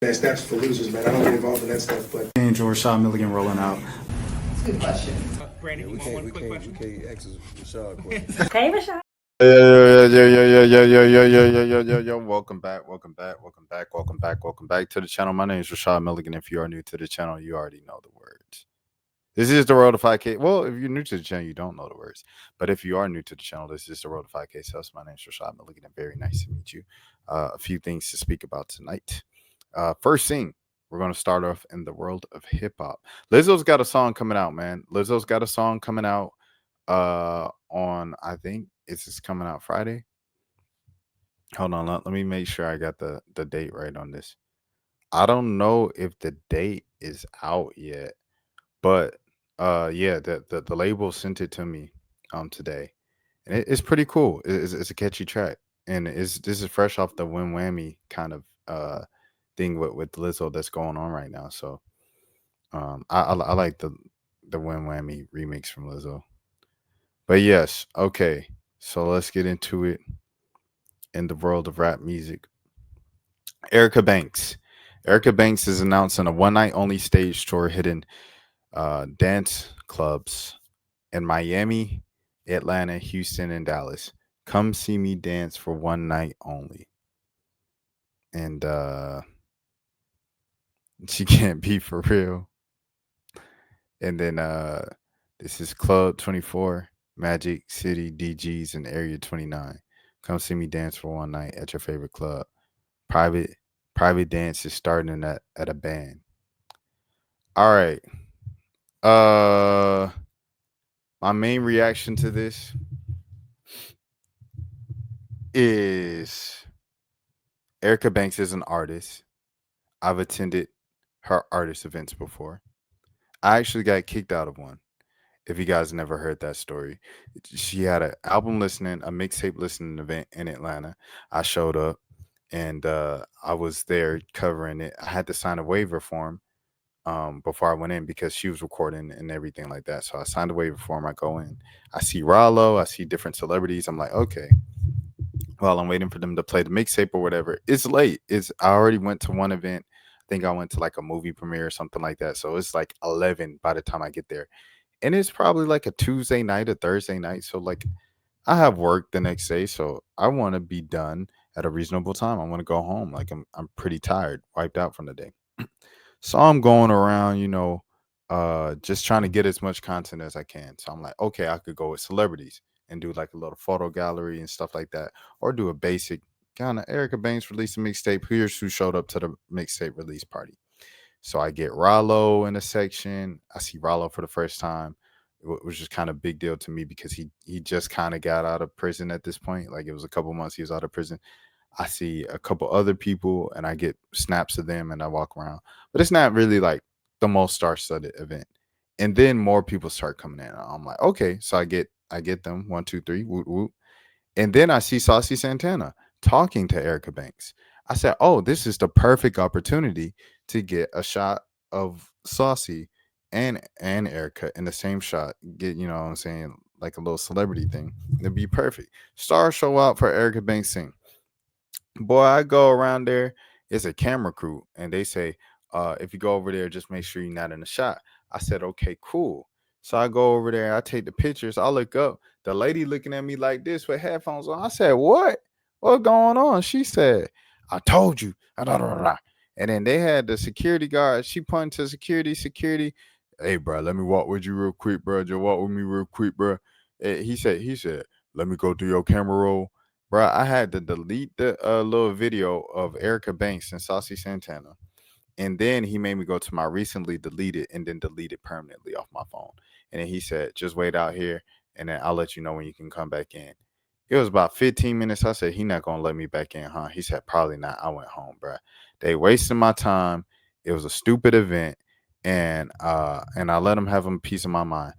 That's for losers, man. I don't get involved in that stuff, but Angel Rashad Milligan rolling out. That's a good question. Brandon, We you want one can't, quick question? we can't ask Rashad questions. Hey, Rashad. Yo. Welcome back to the channel. My name is Rashad Milligan. If you are new to the channel, you already know the words. This is the Road to 5K. Well, if you're new to the channel, you don't know the words. But if you are new to the channel, this is the Road to 5K Sus. My name is Rashad Milligan, and very nice to meet you. A few things to speak about tonight. First thing, we're going to start off in the world of hip hop. Lizzo's got a song coming out, man. Lizzo's got a song coming out on, I think it's just coming out Friday. Hold on, let me make sure I got the date right on this. I don't know if the date is out yet, but yeah, the label sent it to me today, and it's pretty cool. It's a catchy track, and this is fresh off the Win Whammy kind of thing with Lizzo that's going on right now. So I like the Win Whammy remix from Lizzo. But yes, okay, so let's get into it in the world of rap music. Erica Banks. Erica Banks is announcing a one night only stage tour hitting dance clubs in Miami, Atlanta, Houston, and Dallas. Come see me dance for one night only. And she can't be for real. And then this is Club 24, Magic City, DGs, and Area 29. Come see me dance for one night at your favorite club. Private dance is starting at a band. All right. My main reaction to this is Erica Banks is an artist. I've attended her artist events before. I actually got kicked out of one. If you guys never heard that story, she had an album listening, a mixtape listening event in Atlanta. I showed up and I was there covering it. I had to sign a waiver form before I went in because she was recording and everything like that. So I signed a waiver form. I go in, I see Rollo, I see different celebrities. I'm like, okay. While I'm waiting for them to play the mixtape or whatever, it's late. I already went to one event. I think I went to like a movie premiere or something like that. So it's like 11 by the time I get there, and it's probably like a Tuesday night, a Thursday night. So like I have work the next day, so I want to be done at a reasonable time. I want to go home. Like I'm pretty tired, wiped out from the day. So I'm going around, just trying to get as much content as I can. So I'm like, okay, I could go with celebrities and do like a little photo gallery and stuff like that, or do a basic kind of Erica Banks released a mixtape. Here's who showed up to the mixtape release party. So I get Rollo in a section. I see Rollo for the first time, which was kind of big deal to me because he just kind of got out of prison at this point. Like it was a couple months he was out of prison. I see a couple other people and I get snaps of them and I walk around. But it's not really like the most star-studded event. And then more people start coming in. I'm like, okay. So I get them 1, 2, 3, whoop, whoop. And then I see Saucy Santana talking to Erica Banks. I said, oh, this is the perfect opportunity to get a shot of Saucy and Erica in the same shot. Get, you know what I'm saying, like a little celebrity thing. It'd be perfect. Stars show out for Erica Banks sing. Boy, I go around there. It's a camera crew, and they say, if you go over there, just make sure you're not in the shot. I said, okay, cool. So I go over there, I take the pictures, I look up. The lady looking at me like this with headphones on. I said, what? What's going on? She said, I told you. And then they had the security guard. She pointed to security. Hey, bro, let me walk with you real quick, bro. Just walk with me real quick, bro. He said, let me go through your camera roll. Bro, I had to delete the little video of Erica Banks and Saucy Santana. And then he made me go to my recently deleted and then delete it permanently off my phone. And then he said, just wait out here and then I'll let you know when you can come back in. It was about 15 minutes. I said, he not going to let me back in, huh? He said, probably not. I went home, bro. They wasted my time. It was a stupid event. And I let him have a piece of my mind.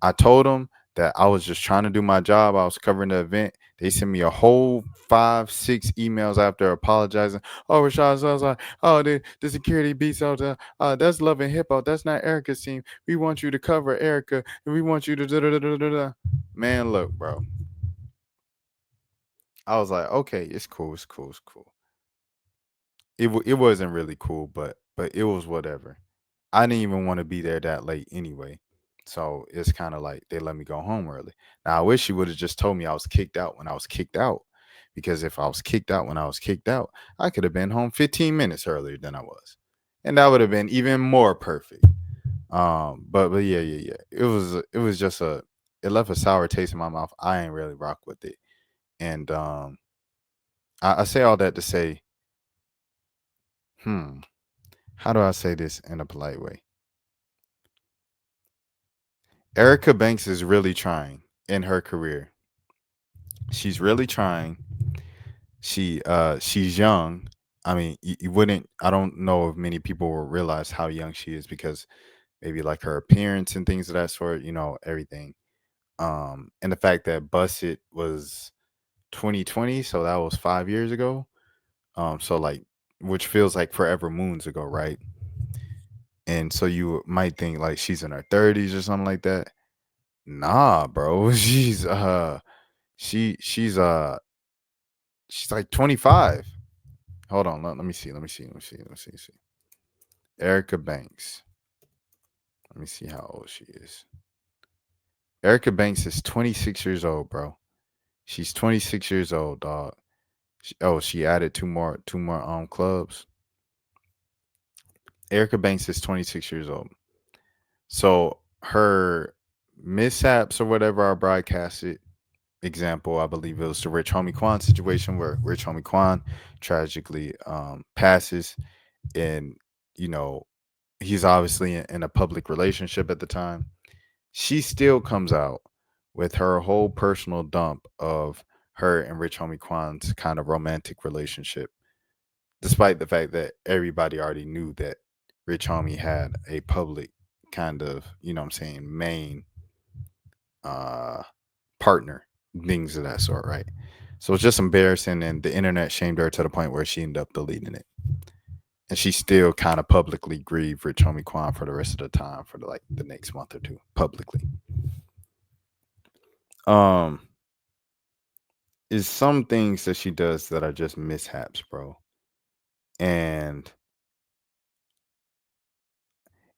I told them that I was just trying to do my job. I was covering the event. They sent me a whole 5, 6 emails after apologizing. Oh, Rashad, so I was like, oh, the security beats out. That's Love and Hip Hop. That's not Erica's team. We want you to cover Erica, and we want you to da. Man, look, bro. I was like, okay, it's cool. it wasn't really cool, but it was whatever. I didn't even want to be there that late anyway. So it's kind of like they let me go home early. Now I wish she would have just told me I was kicked out when I was kicked out. Because if I was kicked out when I was kicked out, I could have been home 15 minutes earlier than I was. And that would have been even more perfect. But yeah. It was just a it left a sour taste in my mouth. I ain't really rock with it. And I say all that to say, hmm, how do I say this in a polite way? Erica Banks is really trying in her career. She's really trying. She's young. I mean, you wouldn't. I don't know if many people will realize how young she is because maybe like her appearance and things of that sort. Everything. And the fact that Busted was 2020, so that was 5 years ago. So like, which feels like forever moons ago, right? And so you might think like she's in her 30s or something like that. Nah, bro. She's she's like 25. Hold on, let me see. See. Erica Banks. Let me see how old she is. Erica Banks is 26 years old, bro. She's 26 years old, dog. She added two more clubs. Erica Banks is 26 years old. So her mishaps or whatever are broadcasted. Example, I believe it was the Rich Homie Quan situation where Rich Homie Quan tragically passes, and you know he's obviously in a public relationship at the time. She still comes out with her whole personal dump of her and Rich Homie Quan's kind of romantic relationship, despite the fact that everybody already knew that Rich Homie had a public kind of, what I'm saying, main uh partner, things of that sort, right? So it's just embarrassing, and the internet shamed her to the point where she ended up deleting it. And she still kind of publicly grieved Rich Homie Quan for the rest of the time, for like the next month or two, publicly. Um, is some things that she does that are just mishaps, bro. And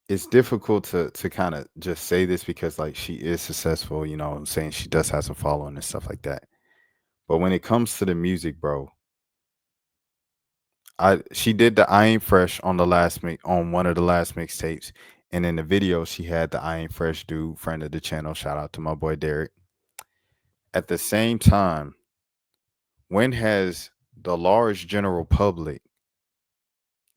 it's difficult to kind of just say this because like she is successful, I'm saying she does have some following and stuff like that. But when it comes to the music, bro, she did the I Ain't Fresh on on one of the last mixtapes. And in the video, she had the I Ain't Fresh dude, friend of the channel. Shout out to my boy Derek. At the same time, when has the large general public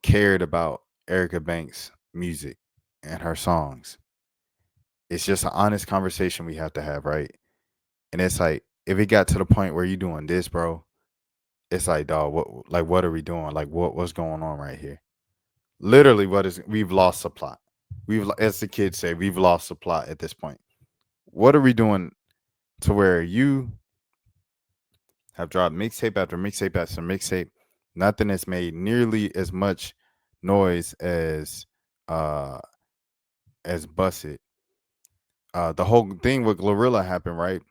cared about Erica Banks' music and her songs? It's just an honest conversation we have to have, right? And it's like, if it got to the point where you doing this, bro, it's like, dog, what are we doing? Like, what's going on right here? Literally, we've lost the plot. As the kids say, we've lost the plot at this point. What are we doing to where you have dropped mixtape after mixtape after mixtape? Nothing has made nearly as much noise uh as Busted. The whole thing with Glorilla happened, right?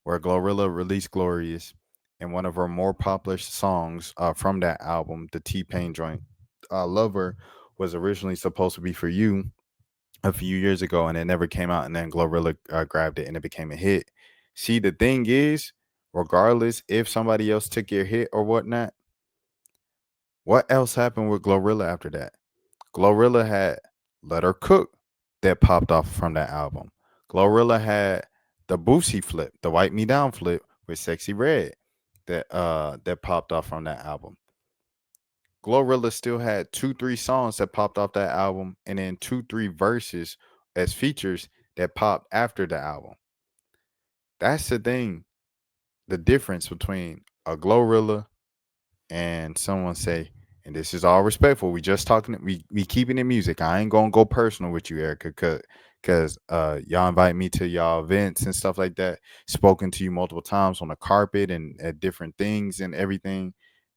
Where Glorilla released Glorious, and one of her more popular songs from that album, the T Pain joint, Lover, was originally supposed to be For You a few years ago, and it never came out. And then Glorilla grabbed it, and it became a hit. See, the thing is, regardless if somebody else took your hit or whatnot, what else happened with Glorilla after that? Glorilla had Let Her Cook that popped off from that album. Glorilla had the Boosie flip, the Wipe Me Down flip with Sexy Red that popped off from that album. Glorilla still had 2-3 songs that popped off that album, and then 2-3 verses as features that popped after the album. That's the thing, the difference between a Glorilla and someone say, and this is all respectful. We just talking. We keeping it music. I ain't gonna go personal with you, Erica, cause y'all invite me to y'all events and stuff like that. Spoken to you multiple times on the carpet and at different things and everything,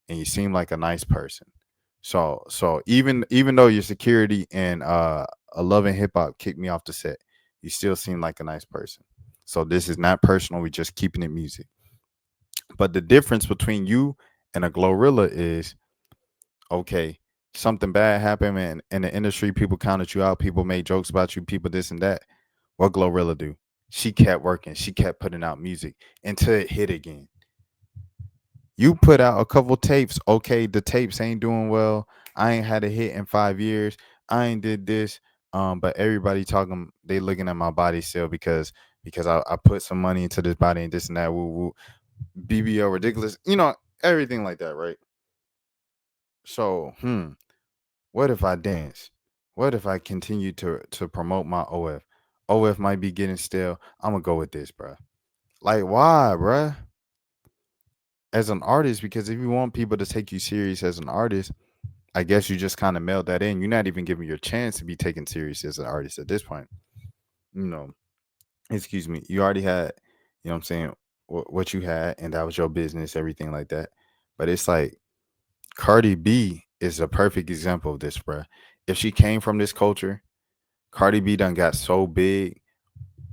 and you seem like a nice person. So even though your security and a loving hip hop kicked me off the set, you still seem like a nice person. So this is not personal. We just keeping it music. But the difference between you and a Glorilla is, okay, something bad happened and in the industry, people counted you out, people made jokes about you, people this and that. What Glorilla do? She kept working, she kept putting out music until it hit again. You put out a couple tapes. Okay, the tapes ain't doing well. I ain't had a hit in 5 years. I ain't did this. But everybody talking, they looking at my body still because I put some money into this body and this and that. Woo woo. BBO ridiculous. Everything like that, right? So, what if I dance? What if I continue to promote my OF? OF might be getting stale. I'm gonna go with this, bro. Like, why, bruh? As an artist, because if you want people to take you serious as an artist, I guess you just kind of mailed that in. You're not even giving your chance to be taken serious as an artist at this point. You know, excuse me. You already had, what I'm saying, what you had, and that was your business, everything like that. But it's like Cardi B is a perfect example of this, bruh. If she came from this culture, Cardi B done got so big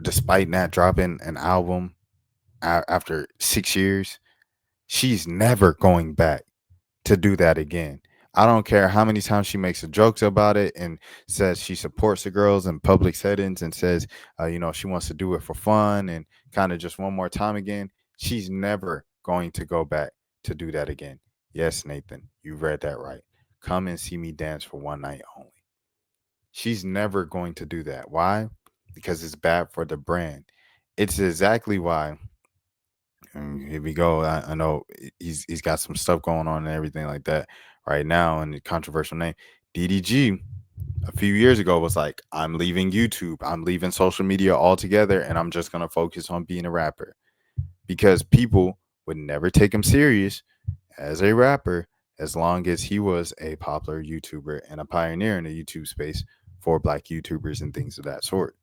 despite not dropping an album after 6 years. She's never going back to do that again. I don't care how many times she makes a jokes about it and says she supports the girls in public settings and says, she wants to do it for fun and kind of just one more time again. She's never going to go back to do that again. Yes, Nathan, you read that right. Come and see me dance for one night only. She's never going to do that. Why? Because it's bad for the brand. It's exactly why. And here we go. I know he's got some stuff going on and everything like that right now, and the controversial name DDG a few years ago was like, I'm leaving YouTube, I'm leaving social media altogether, and I'm just gonna focus on being a rapper because people would never take him serious as a rapper as long as he was a popular YouTuber and a pioneer in the YouTube space for Black YouTubers and things of that sort.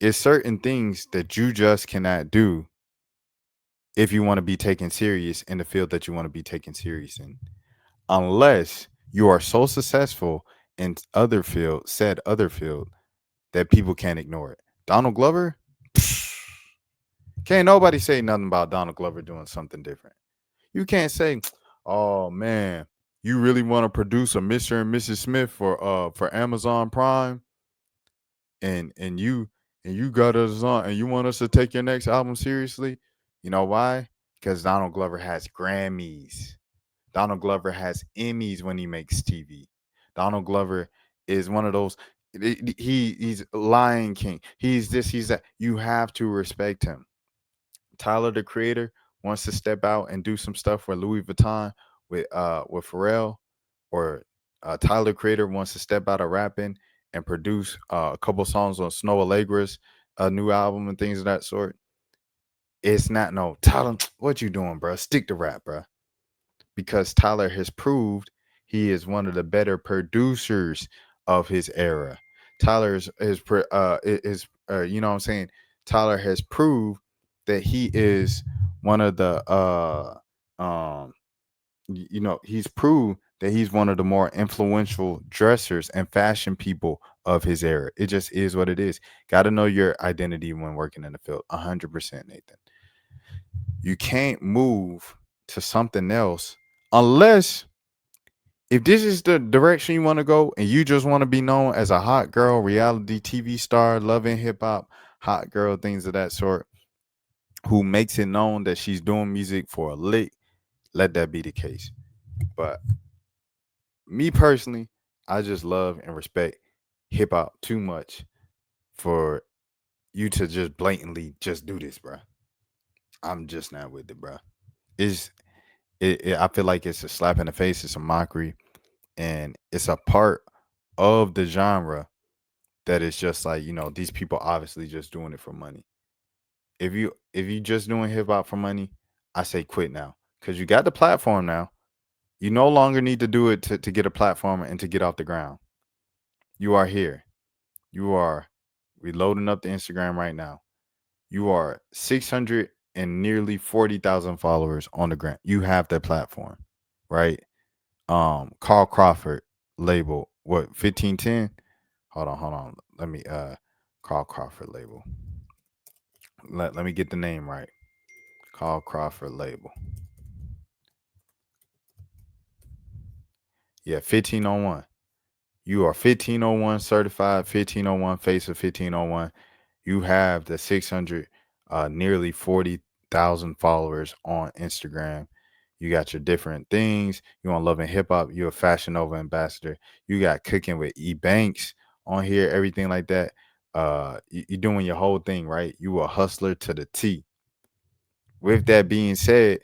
It's certain things that you just cannot do if you want to be taken serious in the field that you want to be taken serious in, unless you are so successful in said other field, that people can't ignore it. Donald Glover, can't nobody say nothing about Donald Glover doing something different. You can't say, oh man, you really want to produce a Mr. and Mrs. Smith for Amazon Prime, and you got us on, and you want us to take your next album seriously. You know why? Because Donald Glover has Grammys. Donald Glover has Emmys when he makes TV. Donald Glover is one of those. He's Lion King. He's this. He's that. You have to respect him. Tyler the Creator wants to step out and do some stuff for Louis Vuitton with Pharrell, or Tyler Creator wants to step out of rapping and produce a couple songs on Snow Allegra's new album and things of that sort. It's not no Tyler. What you doing, bro? Stick to rap, bro, because Tyler has proved he is one of the better producers of his era. Tyler you know what I'm saying? Tyler has proved that he is one of the he's proved that he's one of the more influential dressers and fashion people of his era. It just is what it is. Got to know your identity when working in the field. 100%, Nathan. You can't move to something else unless, if this is the direction you want to go and you just want to be known as a hot girl, reality TV star, loving hip hop, hot girl, things of that sort, who makes it known that she's doing music for a lick, let that be the case. But me personally, I just love and respect hip hop too much for you to just blatantly just do this, bro. I'm just not with it, bro. It's I feel like it's a slap in the face, it's a mockery, and it's a part of the genre that is just like, these people obviously just doing it for money. If you just doing hip hop for money, I say quit now, because you got the platform now. You no longer need to do it to get a platform and to get off the ground. You are here. You are reloading up the Instagram right now. You are 600 and nearly 40,000 followers on the gram. You have that platform, right? Carl Crawford label, what, 1510? Hold on. Let me Carl Crawford label. Let me get the name right. Carl Crawford label. Yeah, 1501. You are 1501 certified, 1501 face of 1501. You have the 600, nearly 40,000 followers on Instagram. You got your different things. You on Love and Hip Hop. You're a Fashion Nova ambassador. You got Cooking with E Banks on here, everything like that. You're doing your whole thing, right? You a hustler to the T. With that being said,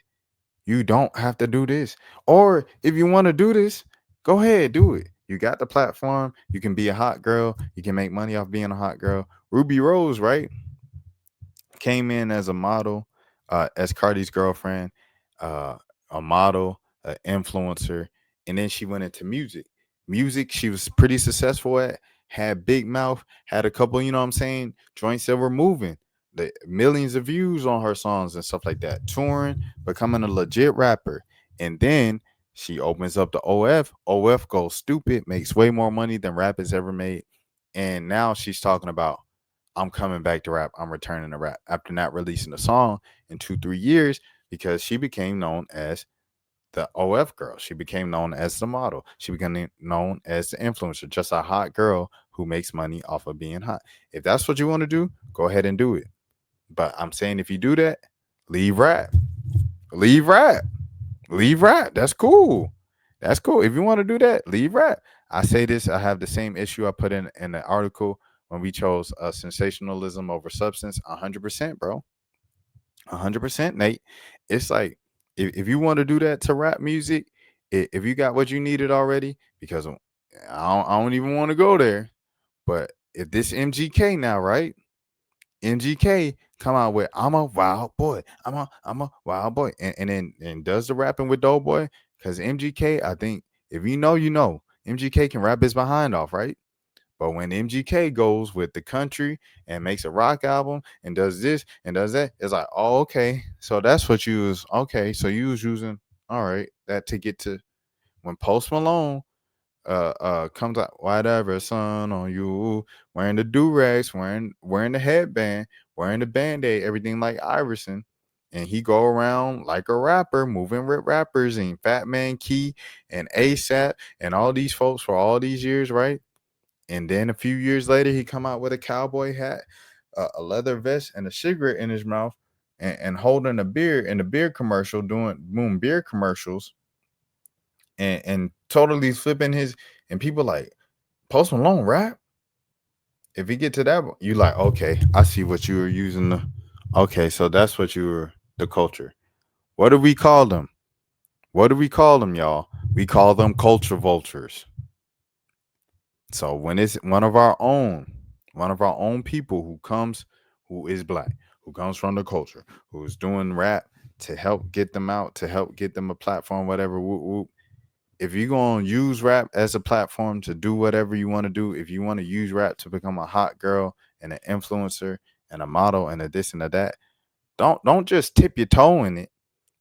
you don't have to do this. Or if you want to do this, go ahead, do it. You got the platform. You can be a hot girl. You can make money off being a hot girl. Ruby Rose, right? Came in as a model, as Cardi's girlfriend, uh, a model, an influencer, and then she went into music. Music, she was pretty successful at, had big mouth, had a couple, you know what I'm saying, joints that were moving, the millions of views on her songs and stuff like that, touring, becoming a legit rapper. And then she opens up the OF. OF goes stupid, makes way more money than rap has ever made. And now she's talking about, I'm coming back to rap. I'm returning to rap after not releasing a song in 2-3 years because she became known as the OF girl. She became known as the model. She became known as the influencer, just a hot girl who makes money off of being hot. If that's what you want to do, go ahead and do it. But I'm saying if you do that, leave rap. Leave rap. Leave rap. That's cool. That's cool. If you want to do that, leave rap. I say this, I have the same issue I put in the article when we chose sensationalism over substance. 100%, bro. 100%, Nate. It's like if you want to do that to rap music, if you got what you needed already, because I don't even want to go there. But if this MGK now, right? MGK come out with I'm a wild boy. I'm a wild boy. And then and does the rapping with Doughboy. Because MGK, I think if you know, you know. MGK can rap his behind off, right? But when MGK goes with the country and makes a rock album and does this and does that, it's like, oh, okay. So that's what you was okay. So you was using all right, that to get to when Post Malone comes out, whatever, son on you, wearing the do-rags, wearing the headband, wearing the band-aid, everything like Iverson. And he go around like a rapper, moving with rappers and Fat Man Key and ASAP and all these folks for all these years, right? And then a few years later, he come out with a cowboy hat, a leather vest, and a cigarette in his mouth, and holding a beer in a beer commercial, doing beer commercials, and totally flipping his. And people like Post Malone rap. If you get to that, you like, okay, I see what you were using. Okay, so that's what you were, the culture. What do we call them? What do we call them, y'all? We call them culture vultures. So when it's one of our own people who is black, who comes from the culture, who's doing rap to help get them out, to help get them a platform, whatever. Whoop, whoop. If you're gonna use rap as a platform to do whatever you want to do, if you want to use rap to become a hot girl and an influencer and a model and a this and a that, don't just tip your toe in it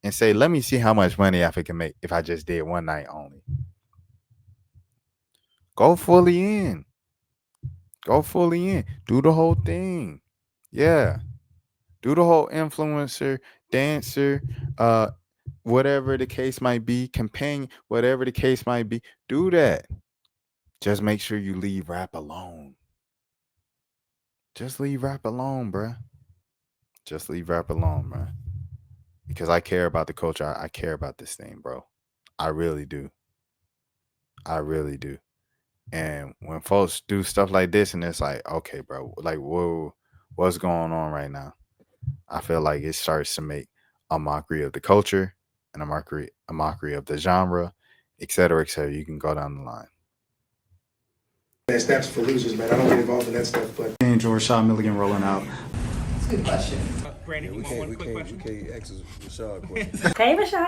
and say, let me see how much money I can make if I just did one night only. Go fully in. Go fully in. Do the whole thing. Yeah. Do the whole influencer, dancer, whatever the case might be, companion, whatever the case might be. Do that. Just make sure you leave rap alone. Just leave rap alone, bruh. Just leave rap alone, bruh. Because I care about the culture. I care about this thing, bro. I really do. I really do. And when folks do stuff like this, and it's like, okay, bro, like, whoa, what's going on right now? I feel like it starts to make a mockery of the culture and a mockery of the genre, et cetera, et cetera. You can go down the line. That's for losers, man. I don't get involved in that stuff, but. Angel Rashad Milligan rolling out. That's a good question. We can't ask Rashad a question. Hey, Rashad.